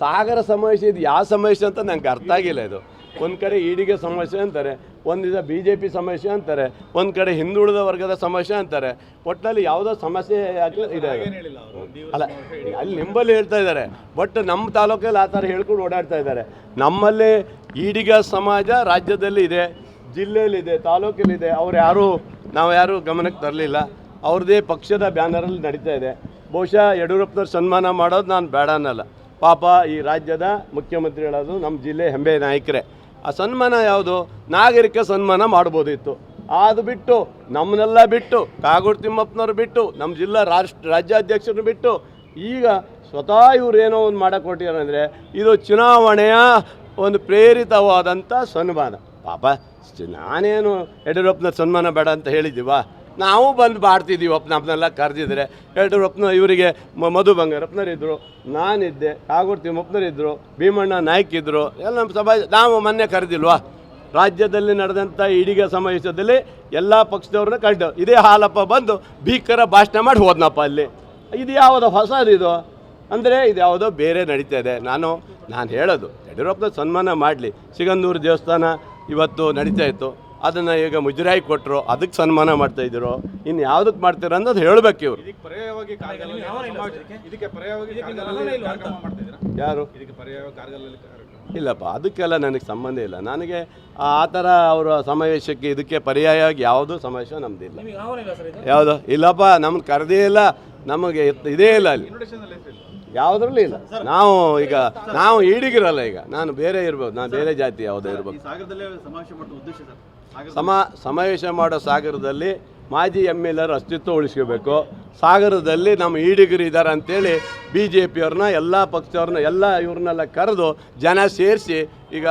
ಸಾಗರ ಸಮಾವೇಶ ಇದು ಯಾವ ಸಮಾವೇಶ ಅಂತ ನಂಗೆ ಅರ್ಥ ಆಗಿಲ್ಲ. ಇದು ಒಂದು ಕಡೆ ಈಡಿಗೆ ಸಮಾವೇಶ ಅಂತಾರೆ, ಒಂದು ದಿವಸ BJP ಸಮಾವೇಶ ಅಂತಾರೆ, ಒಂದು ಕಡೆ ಹಿಂದುಳಿದ ವರ್ಗದ ಸಮಾವೇಶ ಅಂತಾರೆ. ಒಟ್ಟಿನಲ್ಲಿ ಯಾವುದೋ ಸಮಸ್ಯೆ ಇದೆ ಅಲ್ಲ, ಅಲ್ಲಿ ನಿಂಬಲ್ಲಿ ಹೇಳ್ತಾ ಇದ್ದಾರೆ. ಬಟ್ ನಮ್ಮ ತಾಲೂಕಲ್ಲಿ ಆ ಥರ ಹೇಳ್ಕೊಂಡು ಓಡಾಡ್ತಾ ಇದ್ದಾರೆ. ನಮ್ಮಲ್ಲಿ ಈಡಿಗ ಸಮಾಜ ರಾಜ್ಯದಲ್ಲಿ ಇದೆ, ಜಿಲ್ಲೆಯಲ್ಲಿದೆ, ತಾಲೂಕಲ್ಲಿದೆ. ನಾವು ಯಾರೂ ಗಮನಕ್ಕೆ ತರಲಿಲ್ಲ. ಅವ್ರದ್ದೇ ಪಕ್ಷದ ಬ್ಯಾನರಲ್ಲಿ ನಡೀತಾ ಇದೆ. ಬಹುಶಃ ಯಡಿಯೂರಪ್ಪನವ್ರು ಸನ್ಮಾನ ಮಾಡೋದು ನಾನು ಬೇಡ ಅನ್ನಲ್ಲ. ಪಾಪ ಈ ರಾಜ್ಯದ ಮುಖ್ಯಮಂತ್ರಿ ಹೇಳೋದು ನಮ್ಮ ಜಿಲ್ಲೆ ಹೆಮ್ಮೆ ನಾಯಕರೇ. ಆ ಸನ್ಮಾನ ಯಾವುದು? ನಾಗರಿಕ ಸನ್ಮಾನ ಮಾಡ್ಬೋದಿತ್ತು. ಅದು ಬಿಟ್ಟು ನಮ್ಮನ್ನೆಲ್ಲ ಬಿಟ್ಟು ಕಾಗೋಡು ತಿಮ್ಮಪ್ಪನವ್ರು ಬಿಟ್ಟು ನಮ್ಮ ಜಿಲ್ಲಾ ರಾಜ್ಯಾಧ್ಯಕ್ಷರನ್ನು ಬಿಟ್ಟು ಈಗ ಸ್ವತಃ ಇವ್ರು ಏನೋ ಒಂದು ಮಾಡಕ್ಕೆ ಕೊಟ್ಟಿದ್ದಾರೆ ಅಂದರೆ ಇದು ಚುನಾವಣೆಯ ಒಂದು ಪ್ರೇರಿತವಾದಂಥ ಸನ್ಮಾನ. ಪಾಪ ನಾನೇನು ಯಡಿಯೂರಪ್ಪನ ಸನ್ಮಾನ ಬೇಡ ಅಂತ ಹೇಳಿದ್ದೀವ? ನಾವು ಬಂದು ಮಾಡ್ತಿದ್ದೀವಪ್ಪ. ನಮ್ಮನ್ನೆಲ್ಲ ಕರೆದಿದ್ರೆ ಯಡಿಯೂರಪ್ಪನ ಇವರಿಗೆ ಮಧು ಬಂಗಾರಪ್ಪನವರಿದ್ದರು, ನಾನಿದ್ದೆ, ಕಾಗೋಡು ತಿಮ್ಮಪ್ಪನವರಿದ್ದರು, ಭೀಮಣ್ಣ ನಾಯ್ಕ ಇದ್ದರು, ಎಲ್ಲ ನಮ್ಮ ಸಭಾ. ನಾವು ಮೊನ್ನೆ ಕರೆದಿಲ್ವಾ? ರಾಜ್ಯದಲ್ಲಿ ನಡೆದಂಥ ಈಡಿಗ ಸಮಾವೇಶದಲ್ಲಿ ಎಲ್ಲ ಪಕ್ಷದವ್ರನ್ನ ಕಂಡು ಇದೇ ಹಾಲಪ್ಪ ಬಂದು ಭೀಕರ ಭಾಷಣ ಮಾಡಿ ಹೋದ್ನಪ್ಪ ಅಲ್ಲಿ. ಇದು ಯಾವುದೋ ಹೊಸದಿದು ಅಂದರೆ ಇದು ಯಾವುದೋ ಬೇರೆ ನಡೀತಾ ಇದೆ. ನಾನು ಹೇಳೋದು ಯಡಿಯೂರಪ್ಪನ ಸನ್ಮಾನ ಮಾಡಲಿ. ಸಿಗಂದೂರು ದೇವಸ್ಥಾನ ಇವತ್ತು ನಡೀತಾ ಇತ್ತು, ಅದನ್ನು ಈಗ ಮುಜರಾಯಿ ಕೊಟ್ಟರು, ಅದಕ್ಕೆ ಸನ್ಮಾನ ಮಾಡ್ತಾಯಿದ್ರು. ಇನ್ನು ಯಾವುದಕ್ಕೆ ಮಾಡ್ತೀರ ಅನ್ನೋದು ಹೇಳಬೇಕು ಇವರು. ಯಾರು? ಇಲ್ಲಪ್ಪ, ಅದಕ್ಕೆಲ್ಲ ನನಗೆ ಸಂಬಂಧ ಇಲ್ಲ. ನನಗೆ ಆ ಥರ ಅವರ ಸಮಾವೇಶಕ್ಕೆ ಇದಕ್ಕೆ ಪರ್ಯಾಯವಾಗಿ ಯಾವುದೂ ಸಮಾವೇಶ ನಮ್ಮದಿಲ್ಲ. ಯಾವುದು? ಇಲ್ಲಪ್ಪ, ನಮ್ಮನ್ನು ಕರೆದೇ ಇಲ್ಲ, ನಮಗೆ ಇದೇ ಇಲ್ಲ ಅಲ್ಲಿ, ಯಾವುದ್ರಲ್ಲಿ ಇಲ್ಲ. ನಾವು ಈಡಿಗಿರಲ್ಲ. ಈಗ ನಾನು ಬೇರೆ ಇರ್ಬೋದು, ನಾನು ಬೇರೆ ಜಾತಿ ಯಾವುದೋ ಇರ್ಬೋದು. ಸಮಾವೇಶ ಮಾಡೋ ಸಾಗರದಲ್ಲಿ ಮಾಜಿ MLA ಅಸ್ತಿತ್ವ ಉಳಿಸ್ಕೋಬೇಕು. ಸಾಗರದಲ್ಲಿ ನಮ್ಮ ಈಡಿಗರು ಇದ್ದಾರೆ ಅಂತೇಳಿ BJPಯವ್ರನ್ನ, ಎಲ್ಲ ಪಕ್ಷದವ್ರನ್ನ, ಎಲ್ಲ ಇವ್ರನ್ನೆಲ್ಲ ಕರೆದು ಜನ ಸೇರಿಸಿ ಈಗ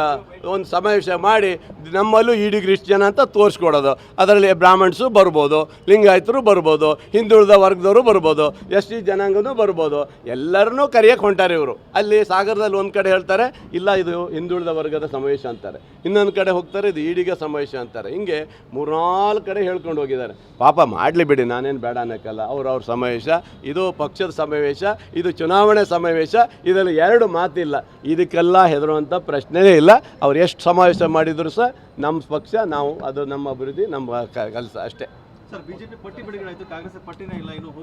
ಒಂದು ಸಮಾವೇಶ ಮಾಡಿ ನಮ್ಮಲ್ಲೂ ಈಡಿಗರು ಇಷ್ಟು ಜನ ಅಂತ ತೋರಿಸ್ಕೊಡೋದು. ಅದರಲ್ಲಿ ಬ್ರಾಹ್ಮಣ್ಸು ಬರ್ಬೋದು, ಲಿಂಗಾಯತರು ಬರ್ಬೋದು, ಹಿಂದುಳಿದ ವರ್ಗದವರು ಬರ್ಬೋದು, ST ಜನಾಂಗನೂ ಬರ್ಬೋದು. ಎಲ್ಲರನ್ನೂ ಕರೆಯೋಕೆ ಹೊಂಟಾರೆ ಇವರು. ಅಲ್ಲಿ ಸಾಗರದಲ್ಲಿ ಒಂದು ಕಡೆ ಹೇಳ್ತಾರೆ ಇಲ್ಲ ಇದು ಹಿಂದುಳಿದ ವರ್ಗದ ಸಮಾವೇಶ ಅಂತಾರೆ, ಇನ್ನೊಂದು ಕಡೆ ಹೋಗ್ತಾರೆ ಇದು ಈಡಿಗ ಸಮಾವೇಶ ಅಂತಾರೆ. ಹಿಂಗೆ 3-4 ಕಡೆ ಹೇಳ್ಕೊಂಡು ಹೋಗಿದ್ದಾರೆ. ಪಾಪ ಮಾಡಲಿ ಬಿಡಿ, ನಾನೇನು ಬೇಡ ಅನ್ನೋಕ್ಕಲ್ಲ. ಅವ್ರ ಸಮಾವೇಶ, ಇದು ಪಕ್ಷದ ಸಮಾವೇಶ, ಇದು ಚುನಾವಣೆ ಸಮಾವೇಶ. ಇದರಲ್ಲಿ 2 ಮಾತಿಲ್ಲ. ಇದಕ್ಕೆಲ್ಲ ಹೆದರುವಂಥ ಪ್ರಶ್ನೆಯೇ ಇಲ್ಲ. ಅವ್ರು ಎಷ್ಟು ಸಮಾವೇಶ ಮಾಡಿದ್ರು ಸಹ ನಮ್ಮ ಪಕ್ಷ, ನಾವು ಅದು ನಮ್ಮ ಅಭಿವೃದ್ಧಿ, ನಮ್ಮ ಕೆಲಸ ಅಷ್ಟೇ. ಸರ್, BJP ಪಟ್ಟಿ ಬಿಡುಗಡೆ ಆಯಿತು, ಕಾಂಗ್ರೆಸ್ ಪಟ್ಟಿನೇ ಇಲ್ಲ ಇನ್ನು.